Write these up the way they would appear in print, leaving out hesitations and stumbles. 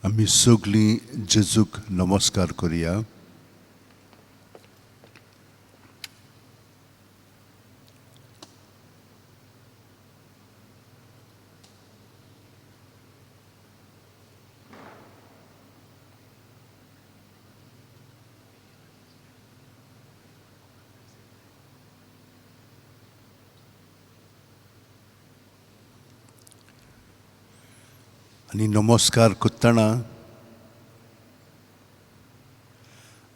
आमी सगळीं जेजूक नमस्कार करुया. आनी नमस्कार करतना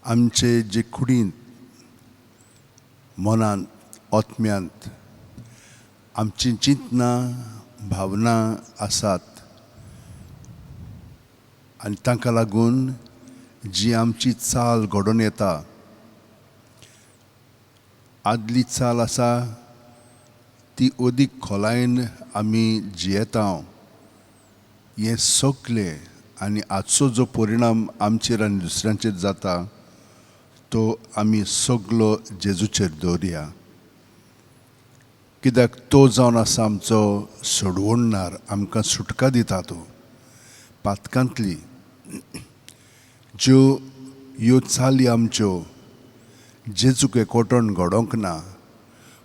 आमचे जे कुडींत मनांत आत्म्यांत आमची चिंतना भावना आसात आनी तांकां लागून जी आमची चाल घडोवन येता, आदली चाल आसा ती अदीक खोलायेन आमी जियेता. हें सगळें आनी आजचो जो परिणाम आमचेर आनी दुसऱ्यांचेर जाता तो आमी सगळो जेजूचेर दवरया. कित्याक तो जावन आसा आमचो सोडवणदार, आमकां सुटका दिता. तो पातकांतली ज्यो ह्यो चाली आमच्यो जेजूक एकवटोन घडोवंक ना,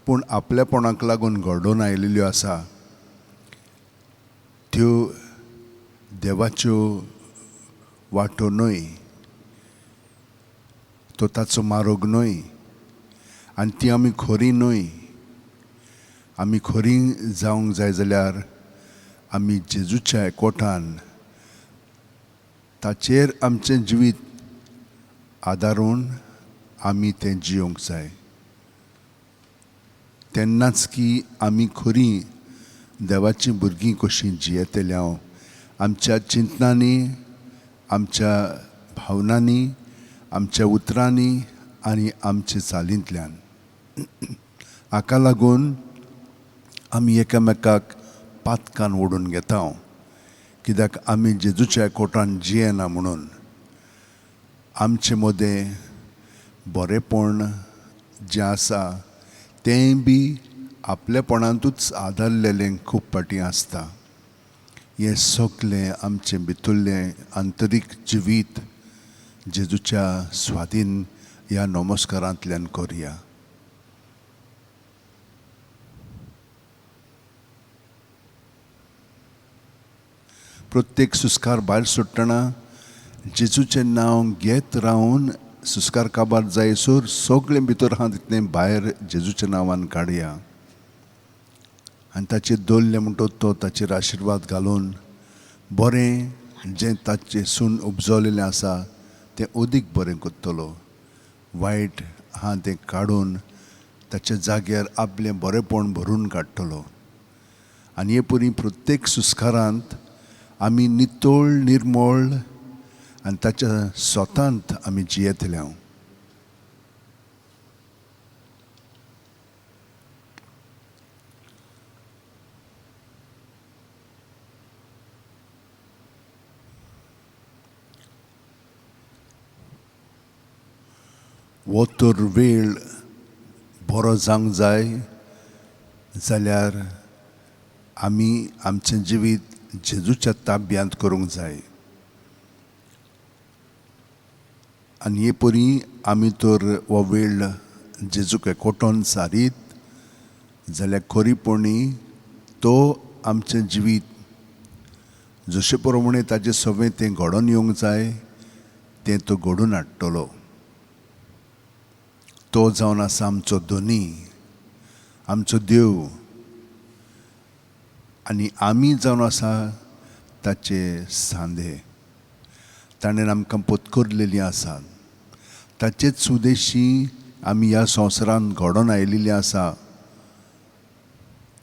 पूण आपल्यापणाक लागून घडोवन आयिल्ल्यो आसा, त्यो देवाच्यो वाटो न्हय, तो ताचो मार्ग न्हय, आनी ती आमी खरी न्हय. आमी खरी जावंक जाय जाल्यार आमी जेजूच्या एकवटान ताचेर आमचें जिवीत आदारून आमी तें जियोंक जाय. तेन्नाच की आमी खरी देवाची भुरगीं कशीं जियेतल्या आमच्या चिंतनांनी, आमच्या भावनांनी, आमच्या उतरांनी आनी आमच्या चालींतल्यान. हाका लागून आमी एकामेकाक पातकान ओडून घेता, कित्याक आमी जेजूच्या एकवटान जियेना म्हणून. आमचे मदें बरेपण जें आसा तेंय बी आपलेपणांतूच आदारलेलें खूब फाटीं आसता. हें सगळें आमचें भितरलें आंतरीक जिवीत जेजूच्या स्वाधीन ह्या नमस्कारांतल्यान करुया. प्रत्येक सुस्कार भायर सोडटना जेजूचें नांव घेत रावन सुस्कार काबार जायसर सगळें भितर आहा तितलें भायर जेजूच्या नांवान काडया. आनी ताचेर दवरलें म्हणटो तो ताचेर आशिर्वाद घालून बरें जें ताचे सून उपजवलेलें आसा तें अदीक बरें करतलो. वायट आहा तें काडून ताच्या जाग्यार आपलें बरेंपण भरून काडटलो. आनी हे परी प्रत्येक सुस्कारांत आमी नितळ निर्मळ आनी ताच्या स्वतांत आमी जियेतल्या. वो तर वेळ बरो जावंक जाय जाल्यार आमी आमचें जिवीत जेजूच्या ताब्यांत करूंक जाय. आनी हे परी आमी तर हो वेळ जेजूक एकवटोन सारीत जाल्यार खरीपणी तो आमचें जिवीत जशे प्रमाणे ताचें सगळें तें घडोवन येवंक जाय तें तो घडोवन हाडटलो. तो जावन आसा आमचो धनी, आमचो देव, आनी आमी जावन आसा ताचे सांदे. ताणें आमकां पत्करलेलीं आसात. ताचेच सुदेशी आमी ह्या संवसारांत घडोवन आयिल्लीं आसा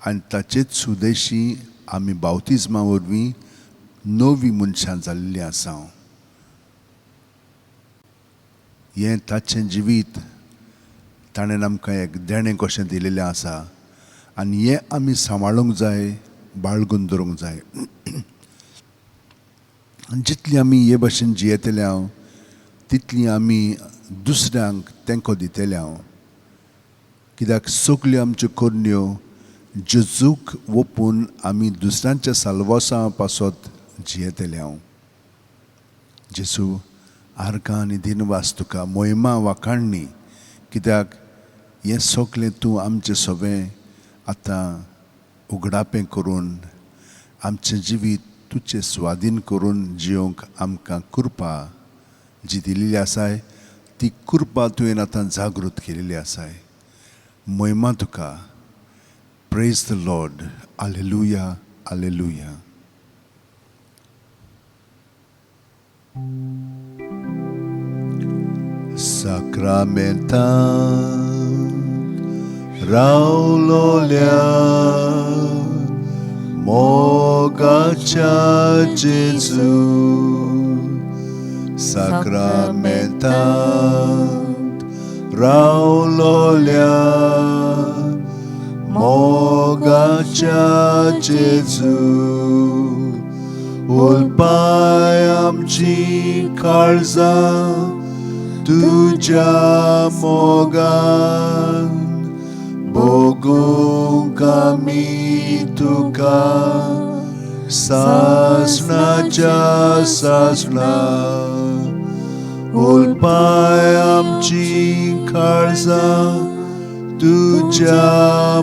आनी ताचेच सुदेशी आमी बावतिजमा वरवीं नवीं मनशां जाल्लीं आसा. हें ताचें जिवीत ताणें आमकां एक देणें कशें दिलेलें आसा आनी हें आमी सांबाळूंक जाय, बाळगून दवरूंक जाय. जितली आमी हे भाशेन जियेतल्या तितली आमी दुसऱ्यांक तेंको दितल्या. कित्याक सगल्यो आमच्यो करण्यो जेजूक ओपून आमी दुसऱ्यांच्या साल्वासा पासत जियेतल्या. जेसू आर्गां आनी दिनवास तुका मोहिमा वाखाणणी, कित्याक हें सगलें तूं आमचें सगळें आतां उगडापें करून आमचें जिवीत तुजें स्वाधीन करून जियोंक आमकां कृपा जी दिलेली आसाय, ती कृपा तुवें आतां जागृत केलेली आसाय. मोहिमा तुका. Praise the Lord. Hallelujah, hallelujah. Sacramental रावलोल्या मोगाच्या जेजू, Sacramental रावलोल्या मोगाच्या जेजू, उलपाय आमची काळजां तुझ्या मोगान, भोगूंक आमी तुका सासणाच्या सासणा. उलपाय आमची काळजां तुझ्या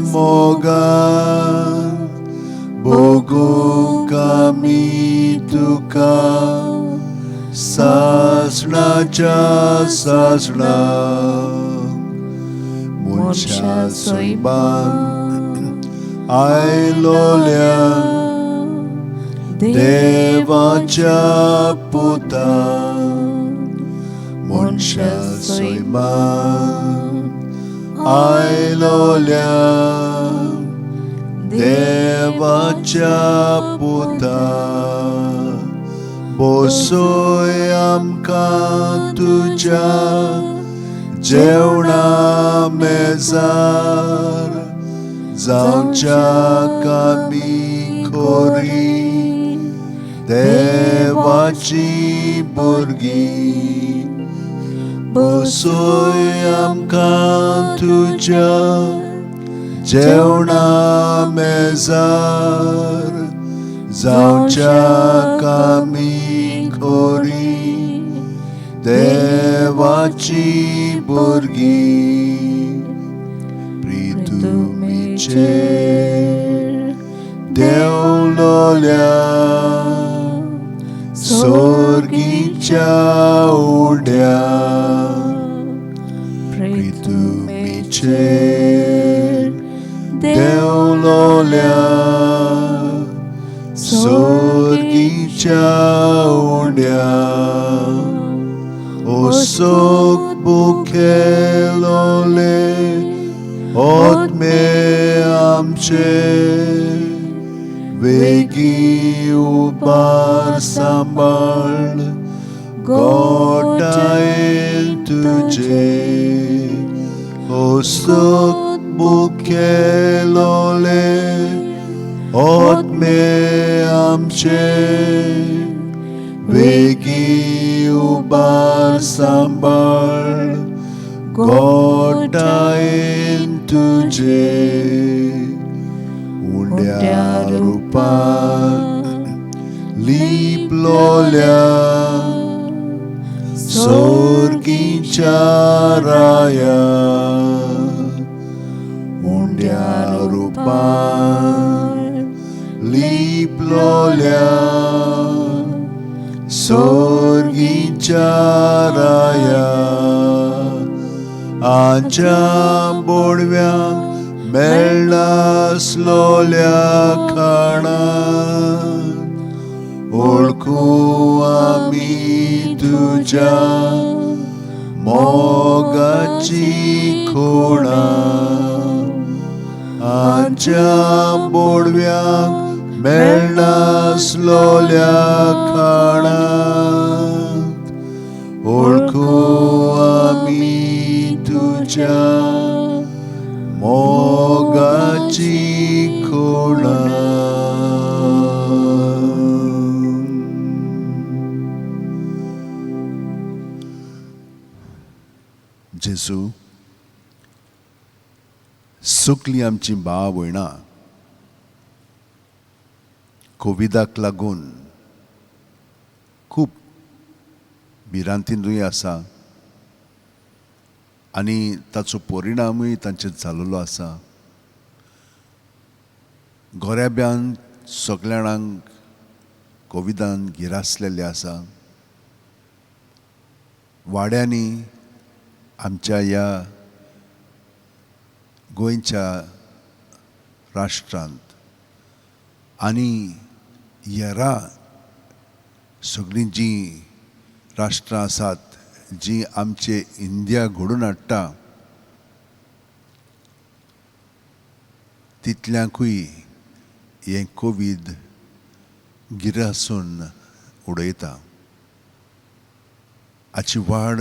मोगान, भोगूंक आमी तुका सासणाच्या सासणा. मनशा सोयबान आयलोल्या देवाच्या पुता, मनशा सोयबान आयलोल्या देवाच्या पुता. बोसोय आमकां तुज्या जेवणा मेजार, जावच्याक आमी खोरी देवाची भुरगीं. बोसोय आमकां तुज्या जेवणा मेजार, जावच्याक आमी खोरी देवाची भुरगीं. प्रितुमेचेर देवलोल्या सोर्गीच्या उड्या, प्रितुमेचेर देवलोल्या सोर्गीच्या उड्या. ओसोक बुखेलोले ओतमे आमचे, वेगी उबार सांबाळ गोठायेल तुजे. ओसोक बुखेलोले ओतमे आमचे, वेगी उबार सांबाळ गोठायेल तुजे. उंड्या रुपान लिपलोल्या सोर्गीच्या राया, उंड्या रुपान लिपलोल्या सोर्गीच्या राया. आमच्या बोडव्यांक मेळनासलोल्या खाणान, ओळखू आमी तुज्या मोगाची खुणा. आमच्या बोडव्यांक मेळनासलोल्या खाणान, ओळखू आमी तुज्या मोगाची खुणा. जेजू, सगलीं आमची भाव भयणां कोविडाक लागून खूब भिरांतीनूय आसा आनी ताचो परिणामूय तांचेर जाल्लो आसा. गोऱ्याब्यान सगळ्या जाणांक कोविडान गिरासलेले आसा. वाड्यांनी आमच्या ह्या गोंयच्या राष्ट्रांत आनी हेरां सगळीं जीं राष्ट्रां आसात जीं आमचे इंडिया घडोवन हाडटा तितल्यांकूय हें कोवीड गिरासून उडयता. हाची वाड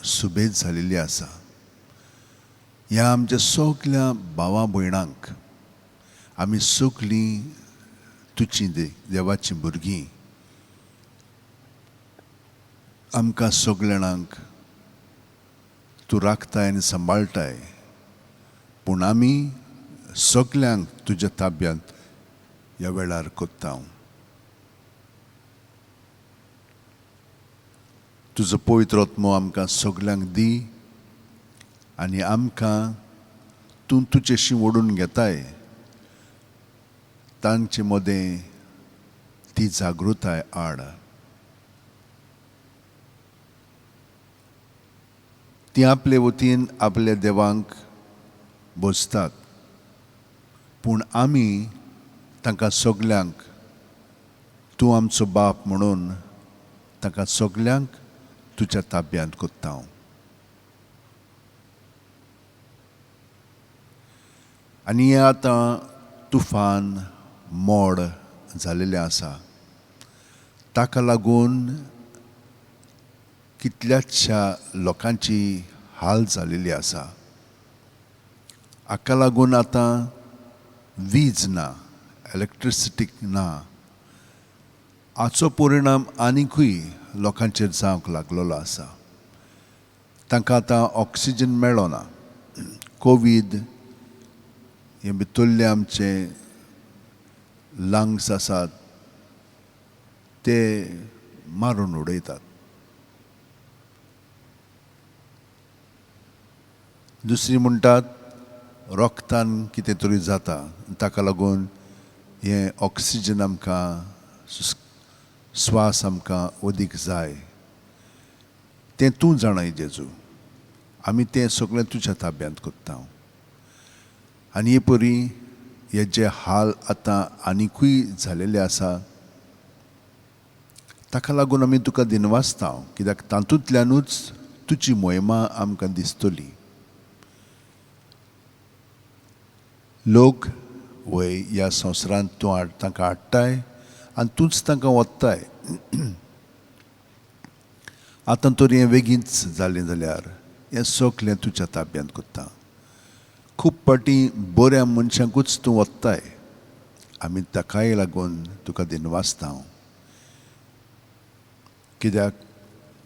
सुबेज जालेली आसा. ह्या आमच्या सगळ्या भावां भयणांक आमी सगळीं तुजीं देवाचीं भुरगीं. आमकां सगळ्या जाणांक तूं राखताय आनी सांबाळटाय, पूण आमी सगळ्यांक तुज्या ताब्यांत ह्या वेळार कोत्ता. तुजो पवित्र आत्मो आमकां सगळ्यांक दी आनी आमकां तूं तुजेशी ओडून घेताय तांचे मदें ती जागृताय हाड. ती आपले वतीन आपल्या देवांक भोजतात, पूण आमी तांकां सगळ्यांक तूं आमचो बाप म्हणून तांकां सगळ्यांक तुज्या ताब्यांत कोत्ता. आनी हें आतां तुफान मोड जालेलें आसा. ताका लागून कितल्याशा लोकांची हाल जालेली आसा. हाका लागून आतां वीज ना, इलेक्ट्रिसिटी ना. हाचो परिणाम आनिकूय लोकांचेर जावंक लागलेलो आसा. तांकां आतां ऑक्सिजन मेळ्ळो ना. कोवीड हे भितरले आमचे लंग्स आसात ते मारून उडयतात. दुसरी म्हणटात रोगतान कितें तरी जाता, ताका लागून हें ऑक्सिजन आमकां स्वास आमकां अदीक जाय. तें तूं जाणाय जेजू. आमी तें सगळें तुज्या ताब्यांत कोत्ता. आनी हे परी हे जे हाल आतां आनिकूय जालेले आसा ताका लागून आमी तुका दिनवासता, कित्याक तातूंतल्यानूच तुजी मोहिमा आमकां दिसतली. लोक वय ह्या संवसारांत तूं तांकां हाडटाय आनी तूंच तांकां वत्ताय. आतां तरी हें बेगीनच जालें जाल्यार हें सगळें तुज्या ताब्यांत कोत्ता. खूब पाटी बऱ्या मनशांकूच तूं वत्ताय. आमी ताकाय लागून तुका दिनवासता. कित्याक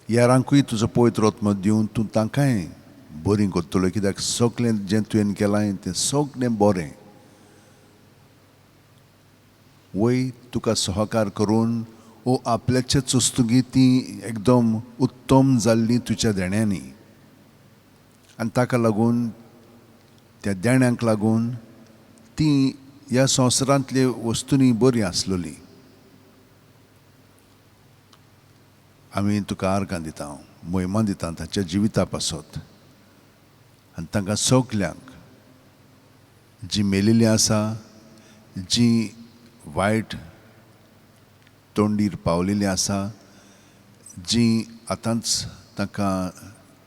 हेरांकूय तुजो पवित्र आत्मो दिवन तूं तांकांय बरीं कोत्तलो, कित्याक सगळें जें तुवें केलां तें सगळें बरें. वय तुका सहकार करून वो आपल्याच्याच वस्तुंकी ती एकदम उत्तम जाल्ली तुज्या देण्यांनी. आनी ताका लागून त्या देण्यांक लागून ती ह्या संवसारांतली वस्तूंनी बरी आसलेली. आमी तुका आर्गां दिता, मोहिमा दिता ताच्या जिविता पासत. आनी तांकां सगल्यांक जीं मेलिल्लीं आसा, जीं वायट तोंडीर पावलेलीं आसा, जीं आतांच तांकां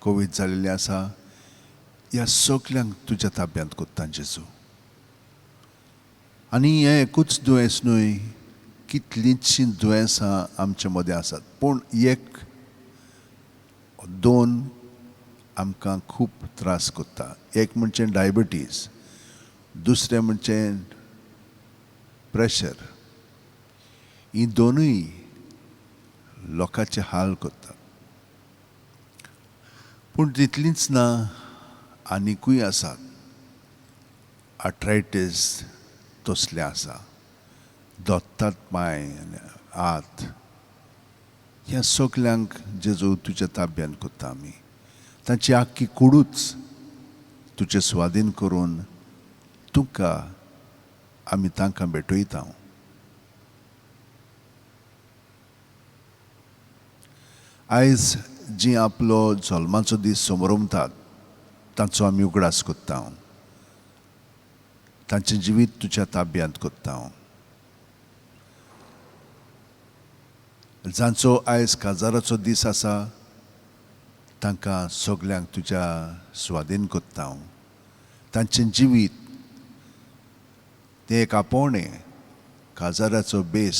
कोवीड जालेलीं आसा, ह्या सगल्यांक तुज्या ताब्यांत कोत्ता जेजू. आनी हें एकूच दुयेंस न्हय, कितलींशीं दुयेंसां आमचे मदें आसात, पूण एक दोन आमकां खूब त्रास कोत्ता. एक म्हणजे डायबिटीज, दुसरें म्हणजे प्रेशर. ही दोनूय लोकांचे हाल कोत्ता. पूण तितलींच ना, आनिकूय आसात. आर्थरायटीस तसलें आसा, दोत्तात पांय आनी हात. ह्या सगल्यांक जेजू तुज्या ताब्यान कोत्ता आमी. तांची आख्खी कुडूच तुजे स्वाधीन करून तुका आमी तांकां भेटयता. आयज जी आपलो जल्माचो दीस समोरमतात तांचो आमी उगडास कोत्ता. तांचें जिवीत तुज्या ताब्यांत कोत्ता. जांचो आयज काजाराचो दीस आसा तांकां सगल्यांक तुज्या स्वाधीन कोत्ता. तांचें जिवीत तें एक आपोवणें काजाराचो बेस,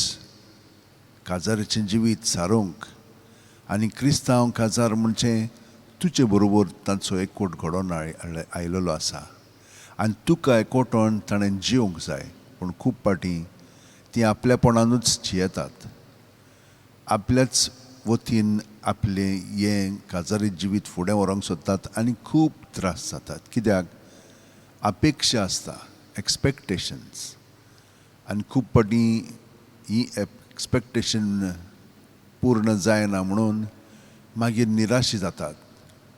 काजाराचें जिवीत सारूंक आनी क्रिस्तांव काजार म्हणजे तुजे बरोबर तांचो एकवट घडोवन आयिल्लो आसा आनी तुका एकवटोन ताणें जिवंक जाय. पूण खूब पाटी ती आपल्यापणानूच जियेतात. आपल्याच वतीन आपलें हें काजारी जिवीत फुडें व्हरोंक सोदतात आनी खूब त्रास जातात. कित्याक अपेक्षा आसता, एक्सपेक्टेशन्स, आनी खूब पाटी ही एक्सपेक्टेशन पूर्ण जायना म्हणून मागीर निराशी जातात.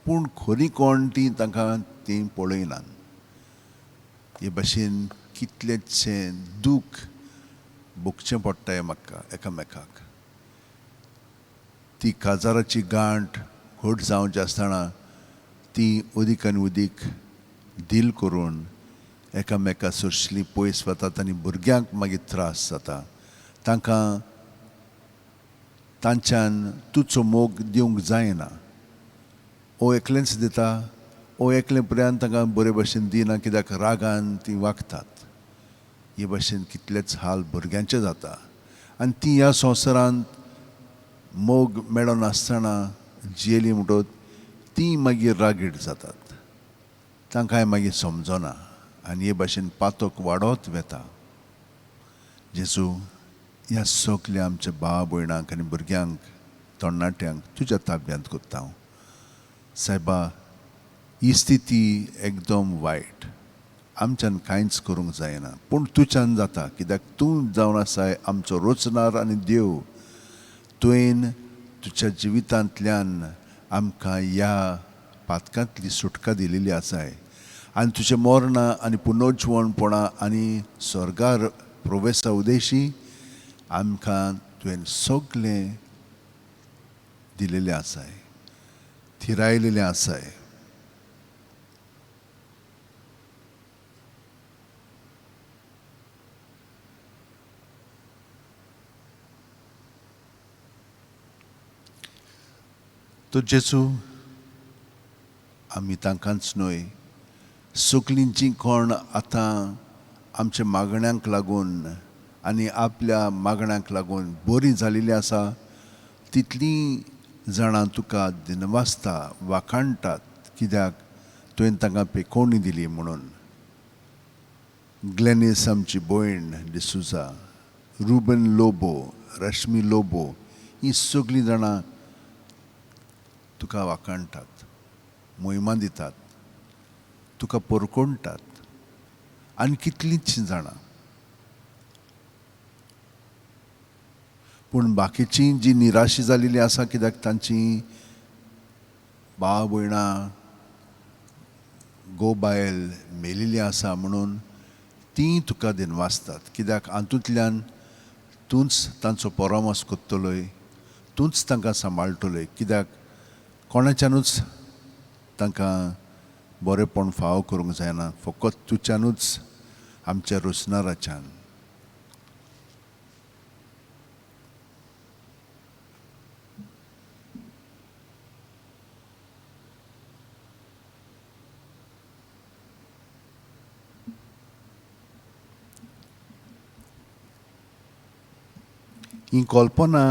पूण खरी कोण ती तांकां ती पळयनात. हे भाशेन कितलेशें दूख भोगचें पडटा एकामेकाक. ती काजाराची गांठ घट जावची आसतना ती उदीक आनी उदीक दील करून एकामेका सुर्सली पयस वतात आनी भुरग्यांक मागीर त्रास जाता. तांकां तांच्यान तुजो मोग दिवंक जायना. ओ एकलेंच दिता, ओ एकले पर्यंत तांकां बरे भशेन दिना कित्याक रागान ती वागतात. हे भाशेन कितलेच हाल भुरग्यांचे जाता. आनी ती ह्या संवसारांत मोग मेळनासतना जियेली म्हणटच ती मागीर रागीट जातात. तांकांय मागीर समजना आनी हे भाशेन पातक वाडत वेता. जेजू ह्या सगल्या आमच्या भाव भयणांक आनी भुरग्यांक तरणाट्यांक तुज्या ताब्यांत कोत्ता. सायबा, ही स्थिती एकदम वायट. आमच्यान कांयच करूंक जायना पूण तुज्यान जाता. कित्याक तूं जावन आसाय आमचो रोचणार आनी देव. तुवें तुज्या जिवितांतल्यान आमकां ह्या पातकांतली सुटका दिलेली आसाय आनी तुजें मरणा आनी पुनर्जीवनपणां आनी स्वर्गार प्रवेशा उदेशी आमकां तुवें सगलें दिलेलें आसाय, थिरायलेलें आसाय. तो जेजू आमी तांकांच न्हय, सगलीं जीं कोण आतां आमच्या मागण्यांक लागून आनी आपल्या मागण्यांक लागून बरीं जाल्लीं आसा तितलीं जाणां तुका दिनवासता वाखाणटात. कित्याक तुवें तांकां पेखोवणी दिली म्हणून. ग्लेनीस आमची भयण डिसुजा, रुबन लोबो, रश्मी लोबो, हीं सगलीं जाणां तुका वाखाणटात, मोहिमा दितात, तुका परकोणटात आनी कितलींच जाणां. पूण बाकीचीं जीं निराशी जाल्लीं आसा कित्याक तांचीं भाव भयणां घोव बायल मेलिल्लीं आसा म्हणून तीं तुका दिनवासतात. कित्याक हातूंतल्यान तूंच तांचो परामर्श कोत्तलोय, तूंच तांकां सांबाळटलोय. कित्याक कोणाच्यानूच तांकां बरेंपण फावो करूंक जायना, फकत तुज्यानूच आमच्या रोचणाराच्यान. ही कल्पना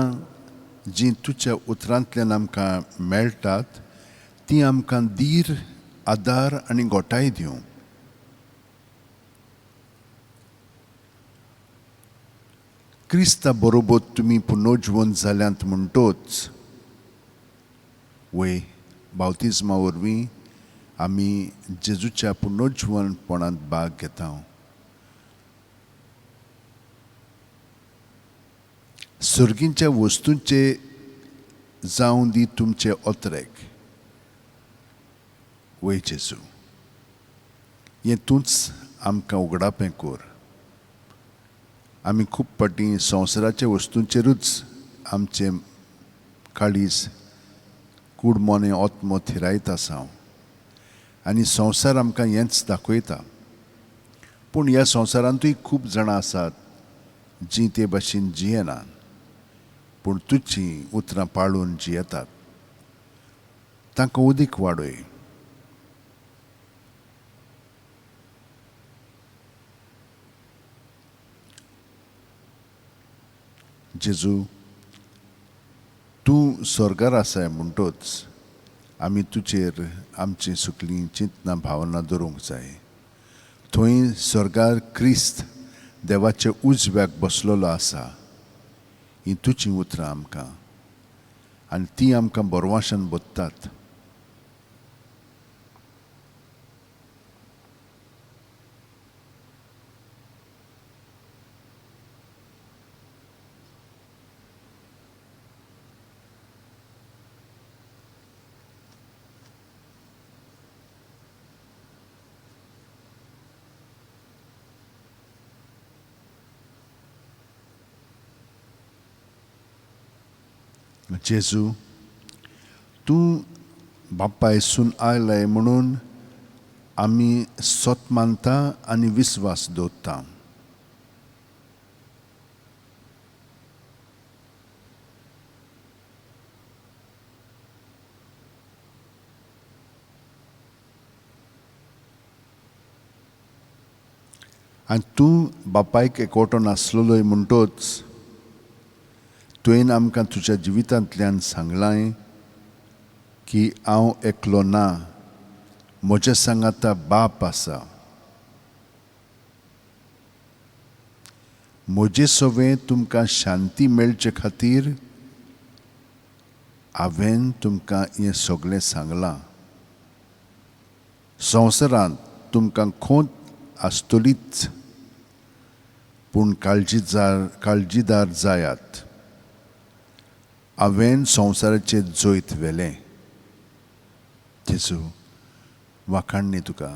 जी तुज्या उतरांतल्यान आमकां मेळटात ती आमकां धीर, आदार आनी घोटाय दिवं. क्रिस्ता बरोबर तुमी पुनर्जीवन जाल्यांत म्हणटोच वय बावतिजमा वरवीं आमी जेजूच्या पुनर्जीवनपणांत भाग घेता. सर्गींच्या वस्तूंचे जावं दी तुमचे ओतरेक. वय जेजू, हें तूंच आमकां उगडापें कोर. आमी खूब पाटी संवसाराच्या वस्तूंचेरूच आमचें काळीज कूडमोनें ओतमो थिरायत आसां आनी संवसार आमकां हेंच दाखयता. पूण ह्या संवसारांतूय खूब जाणां आसात जीं ते भाशेन जियेनात, पूण तुजीं उतरां पाळून जियेतात. तांकां उदीक वाडय. जेजू, तूं स्वर्गार आसाय म्हणटोच आमी तुजेर आमची सगळीं चिंतनां भावनां दवरूंक जाय. थंय स्वर्गार क्रिस्त देवाचे उजव्याक बसलेलो आसा. हीं तुजीं उतरां आमकां, आनी तीं आमकां बोरवाशान बोदतात. जेजू, तूं बाप्पा येसून आयलाय म्हणून आमी सोत मानता आनी विस्वास दवरता. आनी तूं बापायक एकवटो नासलेलोय म्हणटोच तुवें आमकां तुज्या जिवितांतल्यान सांगलां की हांव एकलो ना, म्हज्या सांगाता बाप आसा. म्हजे सोबे तुमकां शांती मेळचे खातीर हांवें तुमकां हें सगळें सांगलां. संवसारांत तुमकां खोंत आसतलीच, पूण काळजीदार जायात. हांवें संवसाराचें जैत व्हेलें. जेजू, वाखाणनी तुका.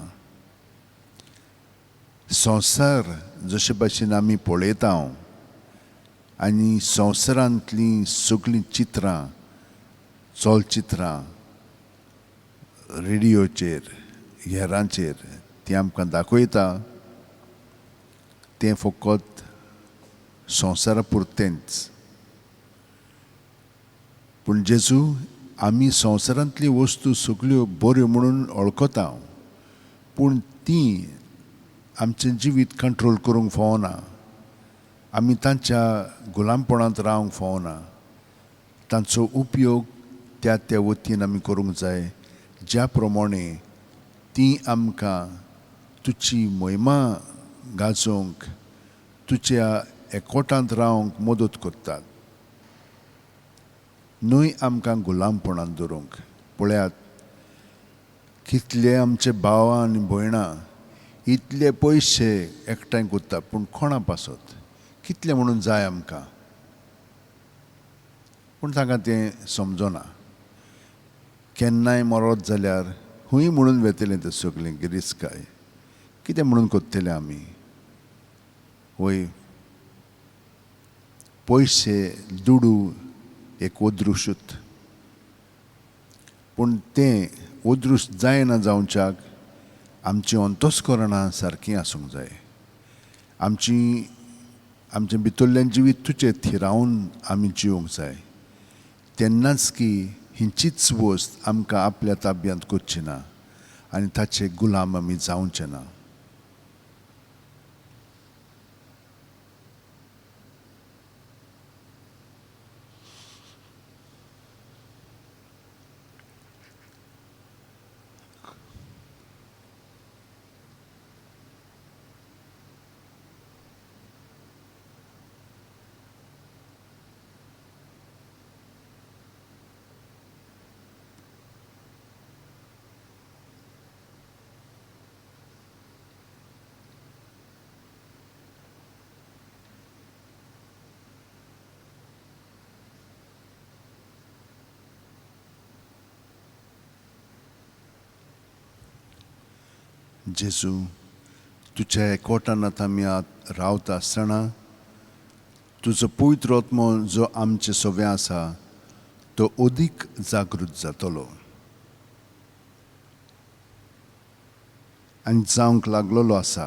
संवसार जशे भाशेन आमी पळयता आनी संवसारांतलीं सगळीं चित्रां, चलचित्रां, रेडिओचेर, हेरांचेर तीं आमकां दाखयता तें फकत संवसारा पुरतेंच. पूण जेजू, आमी संवसारांतल्यो वस्तू सगळ्यो बऱ्यो म्हणून वळखता, पूण तीं आमचें जिवीत कंट्रोल करूंक फावना. आमी तांच्या गुलामपणांत रावंक फावना. तांचो उपयोग त्या वतीन आमी करूंक जाय, ज्या प्रमाणे तीं आमकां तुजी महिमा गाजोवंक, तुज्या एकवटांत रावंक मदत करतात. न्हय आमकां गुलामपणांत दवरूंक. पळयात, कितले आमचे भाव आनी भयणां इतले पयशे एकठांय करतात, पूण कोणा पासत कितले म्हणून जाय आमकां. पूण तांकां तें समजना. केन्नाय मरत जाल्यार हूंय म्हणून वेतलें तें सगळें गिरेस्तकाय. कितें म्हणून कोत्तले आमी? वय, पयशे दुडू एक ओदृश्ट, पूण तें ओदृश्ट जायना जावच्याक आमचीं अंतस्करणां सारकीं आसूंक जाय. आमचें भितरलें जिवीत तुजें थिरावन आमी जिवंक जाय. तेन्नाच की हिंचीच वस्त आमकां आपल्या ताब्यांत करची ना आनी ताचे गुलाम आमी जावचे ना. जेजू तुझ्या एकवटानात आमी रावता आसतना तुजो पवित्र आत्मो जो आमचे सोबे आसा तो अदीक जागृत जातलो आनी जावंक लागलेलो आसा.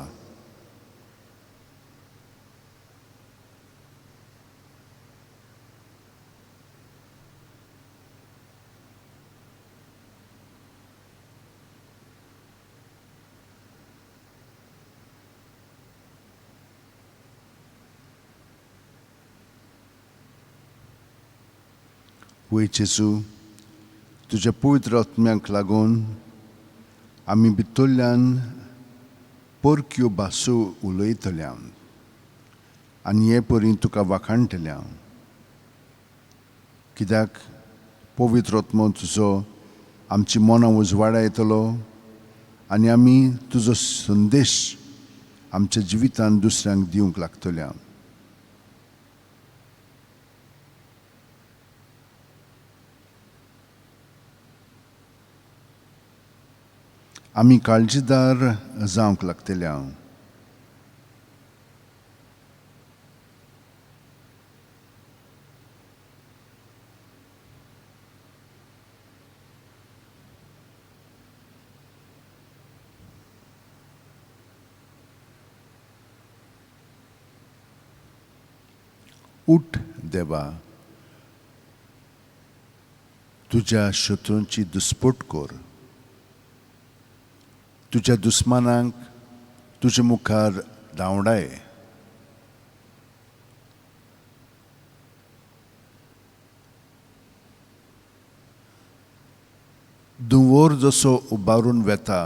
वय जेजू तुज्या पवित्र आत्म्याक लागून आमी भितरल्यान परक्यो भासो उलयतल्या आनी हे परी तुका वाखाणटल्या कित्याक पवित्र आत्मो तुजो आमची मनां उजवाडायतलो आनी आमी तुजो संदेश आमच्या जिवितांत दुसऱ्यांक दिवंक लागतल्या. आमी काळजीदार जावंक लागतल्या. उठ देवा, तुज्या शत्रूंची दुस्पट कर. तुज्या दुस्मानांक तुजे मुखार धांवडाय. दुंवर जसो उबारून वेता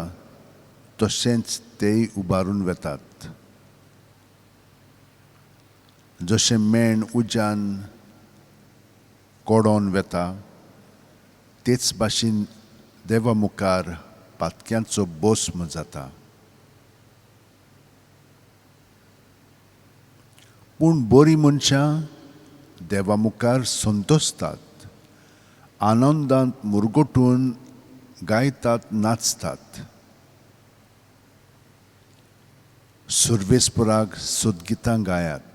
तशेंच तेय उबारून वेतात. जशें मेण उज्यान कोडोन वेता तेच भाशेन देवा मुखार पातक्यांचो भस्म जाता. पूण बरीं मनशां देवा मुखार संतोसतात, आनंदांत मुरगोटून गायतात, नाचतात. सर्वेस्पराक सदगितां गायात,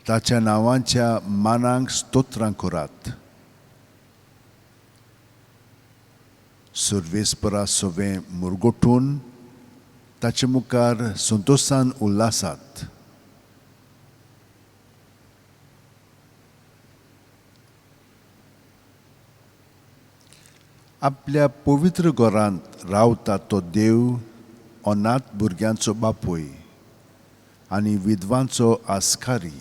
ताच्या नांवाच्या मानांक स्तोत्रां करात. सर्वेस्परा सोबे मुरगोटून ताचे मुखार संतोशान उल्हासात. आपल्या पवित्र घरांत रावता तो देव अनाथ भुरग्यांचो बापूय आनी विधवांचो आस्कारी.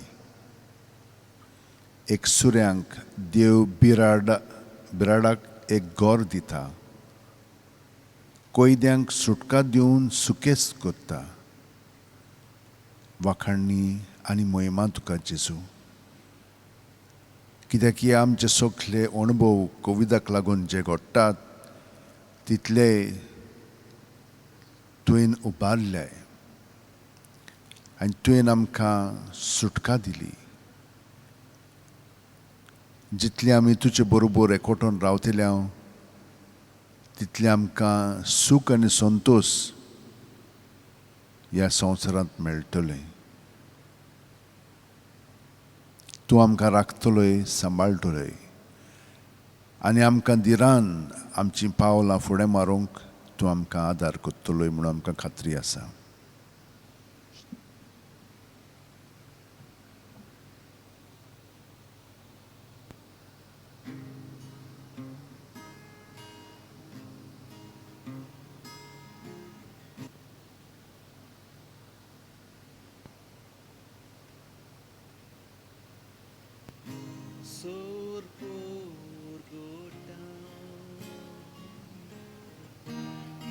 एक सुऱ्यांक देव बिराडाक एक घर दिता, कोयद्यांक सुटका दिवन सुकेस्त करता. वाखाणणी आनी मोहिमा तुका जेजू, कित्याक हे आमचे सगळे अणभव कोविदाक लागून जे घडटात तितले तुवें उबारले आनी तुवें आमकां सुटका दिली. जितले आमी तुजे बरोबर एकवटून रावतल्या तितले आमकां सूख आनी संतोश ह्या संवसारांत मेळटले. तूं आमकां राखतलोय, सांबाळटलोय आनी आमकां दिरान आमचीं पावलां फुडें मारूंक तूं आमकां आदार करतलोय म्हणून आमकां खात्री आसा.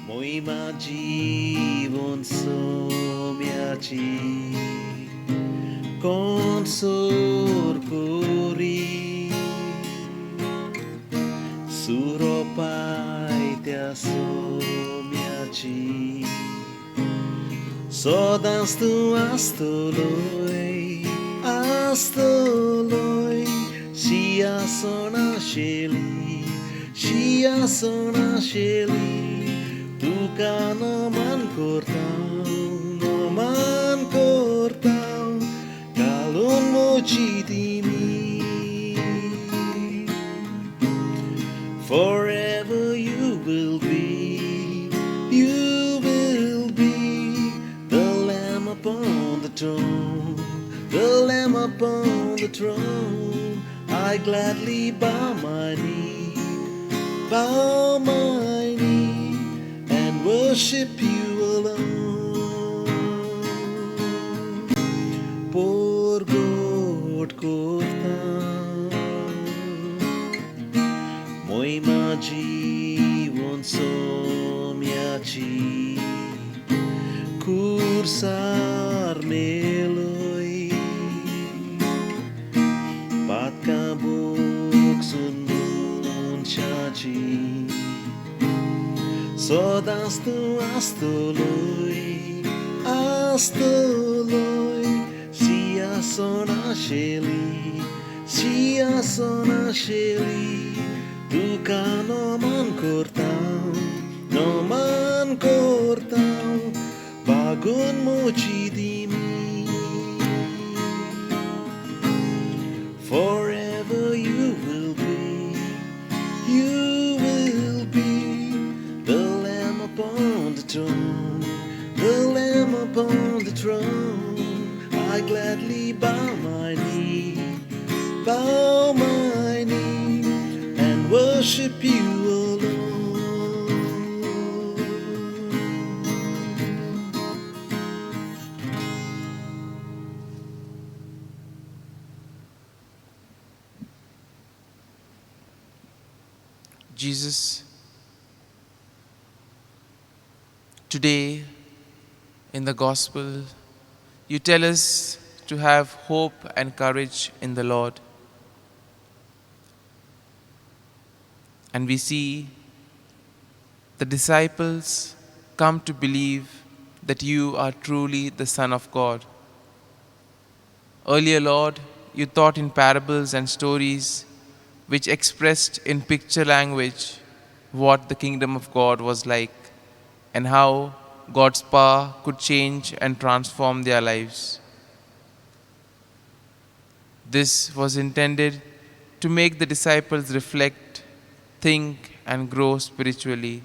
मोहिमा जीवन सोम्याची कोण सोर कोरी सुरोपाय त्या सोम्याची सदांच तूं आसतलोय आसतलोय. सिंहासन आशेली सिंहासन आशेली Duka naman kurtaw kalon mo chitimi. Forever you will be the Lamb upon the throne, the Lamb upon the throne. I gladly bow my knee, and worship you alone. Por God kortam, moi majiwon somyachi, kursar meloi, pat kabuk sunun chachi. Sodastu astoloi, sia sona sheli, duka no man kortau, bagun mo chidimi. Forever you will be the Lamb upon the throne, the Lamb upon the throne. I gladly bow my knee, and worship you alone. Jesus, today in the Gospel, you tell us to have hope and courage in the Lord. And we see the disciples come to believe that you are truly the Son of God. Earlier, Lord, you taught in parables and stories which expressed in picture language what the kingdom of God was like and how God's power could change and transform their lives. This was intended to make the disciples reflect, think, and grow spiritually.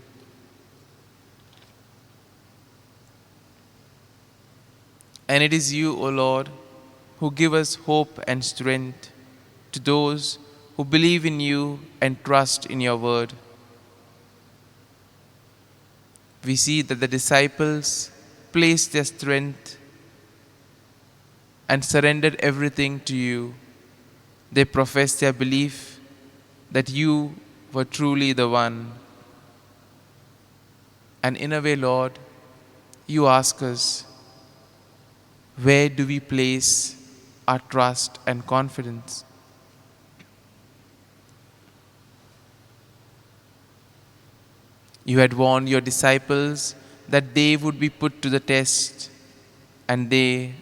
And it is you, O Lord, who give us hope and strength to those who believe in you and trust in your word. We see that the disciples placed their strength and surrendered everything to you. They professed their belief that you were truly the one. And in a way, Lord, you ask us, where do we place our trust and confidence? You had warned your disciples that they would be put to the test and they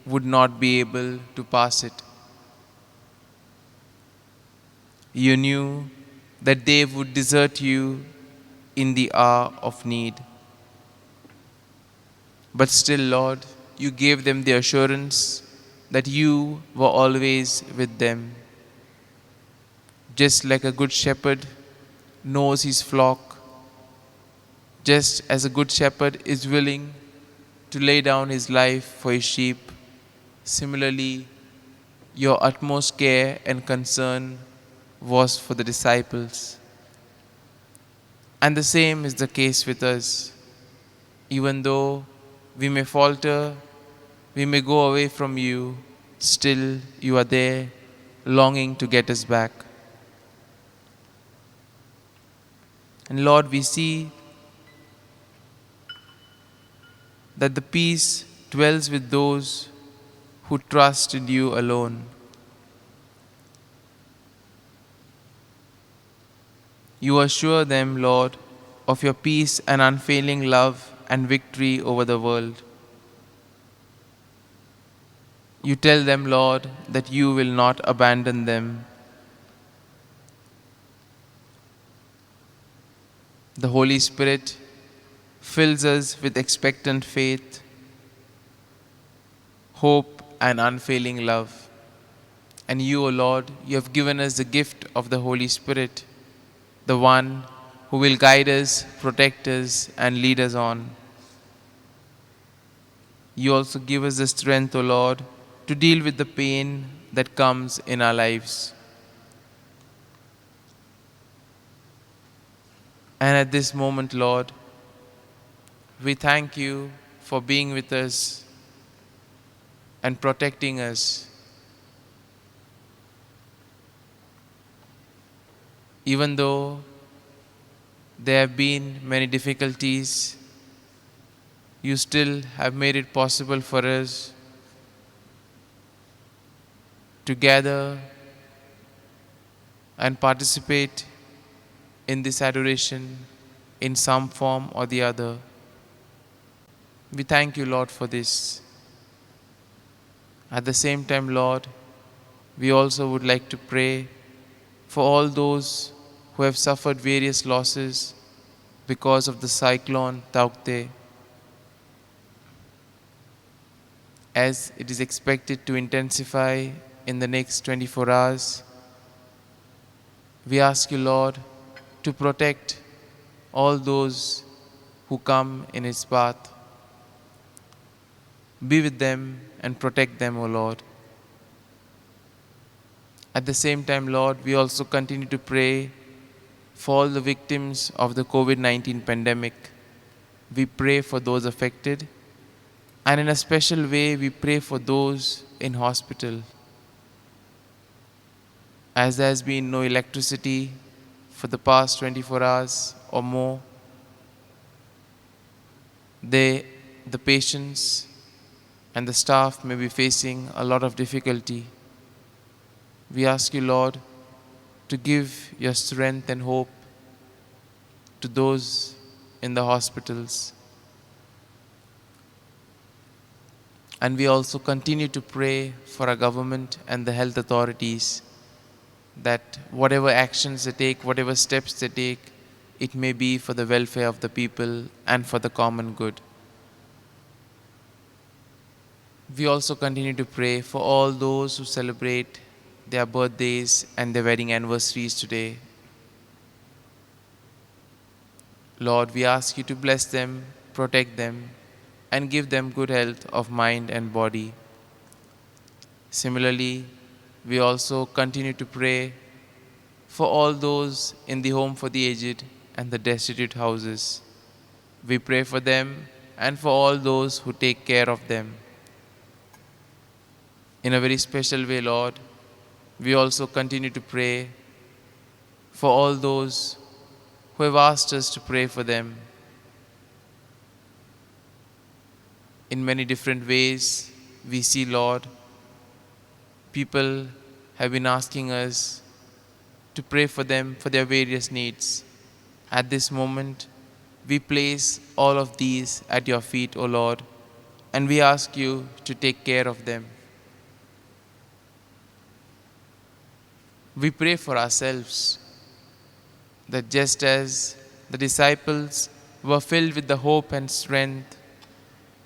would not be able to pass it. You knew that they would desert you in the hour of need. But still, Lord, you gave them the assurance that you were always with them. Just like a good shepherd knows his flock, just as a good shepherd is willing to lay down his life for his sheep, similarly, your utmost care and concern was for the disciples. And the same is the case with us. Even though we may falter, we may go away from you, still you are there, longing to get us back. And Lord, we see that the peace dwells with those who trust in you alone. You assure them, Lord, of your peace and unfailing love and victory over the world. You tell them, Lord, that you will not abandon them. The Holy Spirit fills us with expectant faith, hope, and unfailing love. And you, O Lord, you have given us the gift of the Holy Spirit, the one who will guide us, protect us, and lead us on. You also give us the strength, O Lord, to deal with the pain that comes in our lives. And at this moment, Lord, we thank you for being with us and protecting us. Even though there have been many difficulties, you still have made it possible for us to gather and participate in this adoration in some form or the other. We thank you, Lord, for this. At the same time, Lord, we also would like to pray for all those who have suffered various losses because of the cyclone Taukte, as it is expected to intensify in the next 24 hours. We ask you, Lord, to protect all those who come in its path. Be with them and protect them, O Lord. At the same time, Lord, we also continue to pray for all the victims of the COVID-19 pandemic. We pray for those affected, and in a special way, we pray for those in hospital. As there has been no electricity for the past 24 hours or more, the patients and the staff may be facing a lot of difficulty. We ask you, Lord, to give your strength and hope to those in the hospitals. And we also continue to pray for our government and the health authorities that whatever actions they take, whatever steps they take, it may be for the welfare of the people and for the common good. We also continue to pray for all those who celebrate their birthdays and their wedding anniversaries today. Lord, we ask you to bless them, protect them, and give them good health of mind and body. Similarly, we also continue to pray for all those in the home for the aged and the destitute houses. We pray for them and for all those who take care of them. In a very special way, Lord, we also continue to pray for all those who have asked us to pray for them. In many different ways, we see, Lord, people have been asking us to pray for them for their various needs. At this moment, we place all of these at your feet, O Lord, and we ask you to take care of them. We pray for ourselves that just as the disciples were filled with the hope and strength,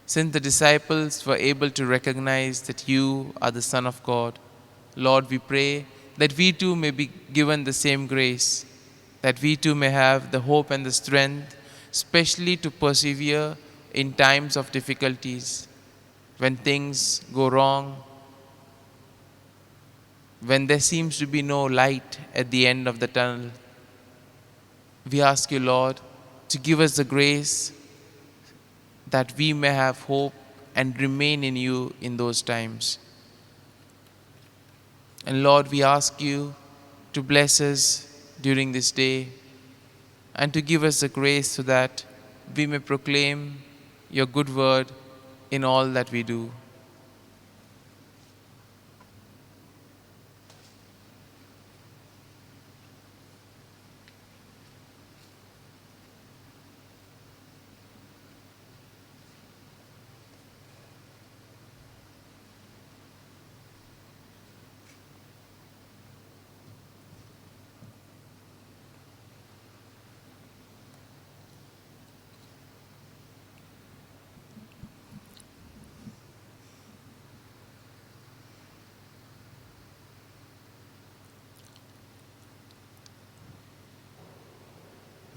since the disciples were able to recognize that you are the Son of God, Lord, we pray that we too may be given the same grace, that we too may have the hope and the strength, especially to persevere in times of difficulties, when things go wrong, when there seems to be no light at the end of the tunnel. We ask you, Lord, to give us the grace that we may have hope and remain in you in those times. And Lord, we ask you to bless us during this day and to give us the grace so that we may proclaim your good word in all that we do.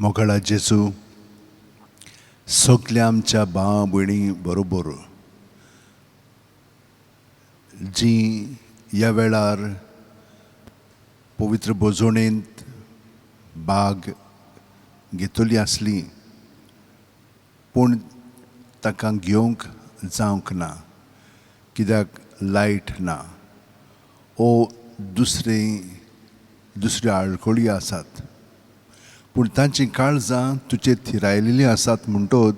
मोगळा जेजू सगल्या आमच्या भाव भयणी बरोबर जी ह्या वेळार पवित्र बोजोणेंत भाग घेतली आसली पूण ताका घेवंक जावंक ना कित्याक लायट ना ओ दुसऱ्यो आडखळी आसात पूण तांची काळजां तुजेर थिरायलेलीं आसात म्हणटोच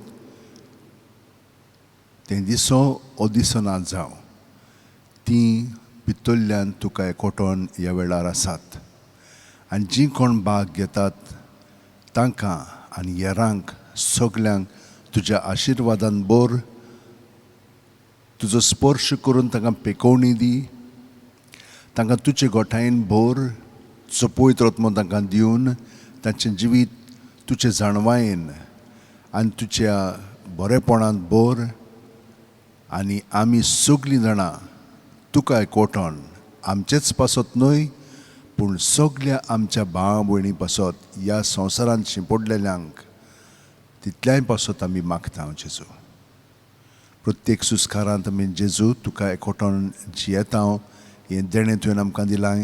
तें दिसो ओ दिसना जावं तीं भितरल्यान तुका एकवटोन ह्या वेळार आसात आनी जीं कोण भाग घेतात तांकां आनी हेरांक सगल्यांक तुज्या आशिर्वादान बोर तुजो स्पर्श करून तांकां पेकोवणी दी तांकां तुजे गोठायेन बोर तुजो पवित्र आत्मो तांकां दिवन तांचें जिवीत तुजे जाणवायेन आनी तुज्या बरेपणांत बोर आनी आमी सगलीं जाणां तुका एकवटोन आमचेच पासत न्हय पूण सगल्या आमच्या भावा भयणी पासत ह्या संवसारांत शिंपडलेल्यांक तितल्याय पासत आमी मागता जेजू प्रत्येक सुस्कारांत आमी जेजू तुका एकवटोन जियेता हें देणें तुवें आमकां दिलां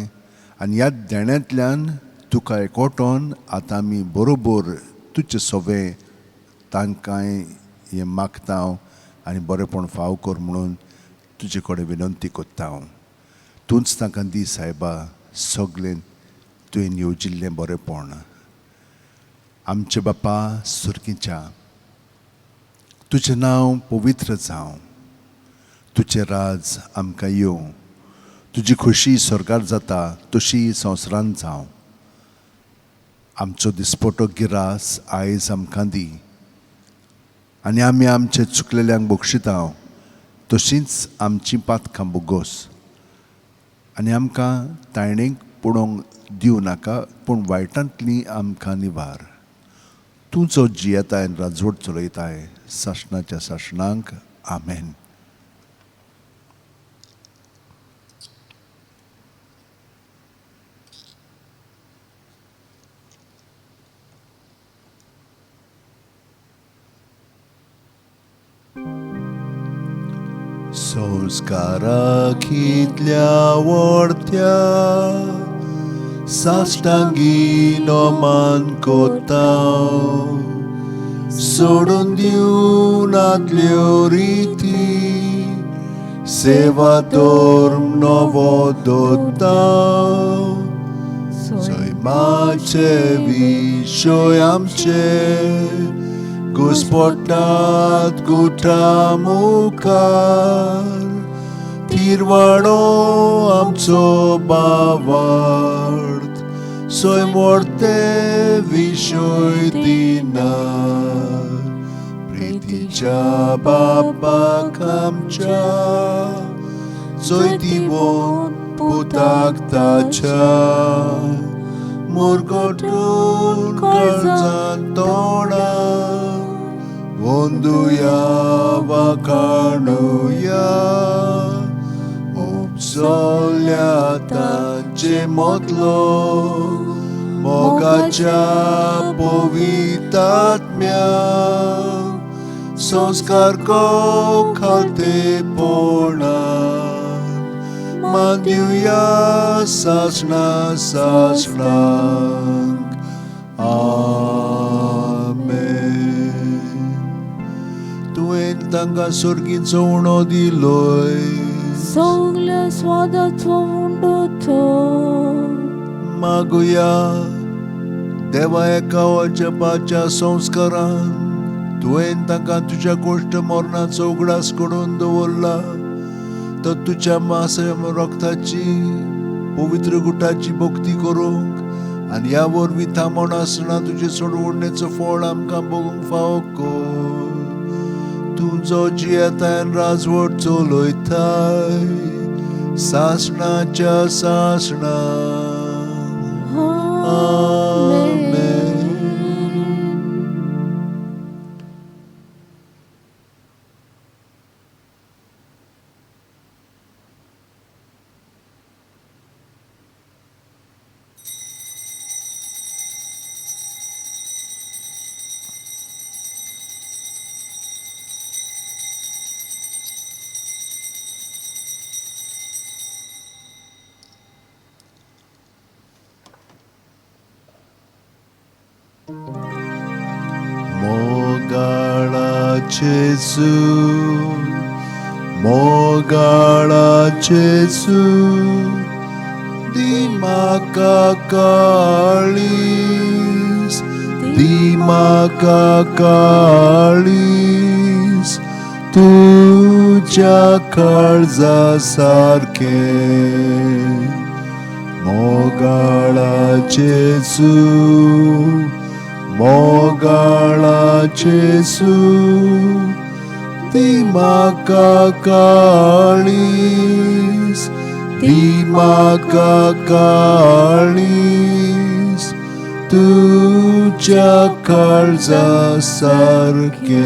आनी ह्या देण्यांतल्यान तुका एकवटोन आतां आमी बरोबर तुजें सवें तांकांय हें मागता आनी बरेपण फाव कर म्हणून तुजे कडेन विनंती कोत्ता तूंच तांकां दी सायबा सगलें तुवें येवजिल्लें बरेपण आमचे बापा सुर्गीच्या तुजें नांव पवित्र जावं तुजें राज आमकां येवं तुजी खुशी स्वर्गार जाता तशी संवसारांत जावं आमचो दिसपटो गिरास आयज आमकां दी आनी आमी आमचे चुकलेल्यांक बक्षिता तशींच आमची पातकां बोगोस आनी आमकां तायणेक पडोवंक दिवं नाका पूण वायटांतली आमकां निवार तूं जो जियेताय आनी राजवट चलयताय सासणाच्या सासणांक आमेन. संस्काराक इतल्या व्हडत्या साश्टांगीनो मान कोत्ता सोडून दिवन आदल्यो रिती सेवा धोर्म नवो दोत्ता सैमाचे विशय आमचे घुस्पटात गुठा मुखार तिरवाडो आमचो बावार्थ सोय मोडते विशय दिना प्रितीच्या बापाक आमच्या सोय दिवोन पुताक ताच्या मुरगोटून कर्जान तोडा वंदुया वा काणुया उपसोल्या तांचे मोतलो मोगाच्या पवितात्म्या संस्कार को खाते पोणा मान दिवया सासणा सासणांक तुवें तांकां सुर्गीचो उणो दिलोय सगल्या स्वादाचो उंडो तो मागुया देवा एका जपाच्या संस्कारान तुवें तांकां तुज्या गोश्ट मरणाचो उगडास करून दवरला तो तुज्या मास रक्ताची पवित्र गुटाची भक्ती करूंक आनी ह्या वरवीं थांबोन आसतना तुजे सोडवणेचो फळ आमकां भोगूंक फावो कर तूं जो जियेताय राजवट चलयताय सासणाच्या सासणा आमेन. जेजू मोगाळा जेजू दिमाका काळीस दिमाका काळीस तुझ्या काळजा सारखे मोगाळा जेजू मोगाळा जेजू दिमाका काळीस दिमाका काळीस तुझ्या काळजा सारखे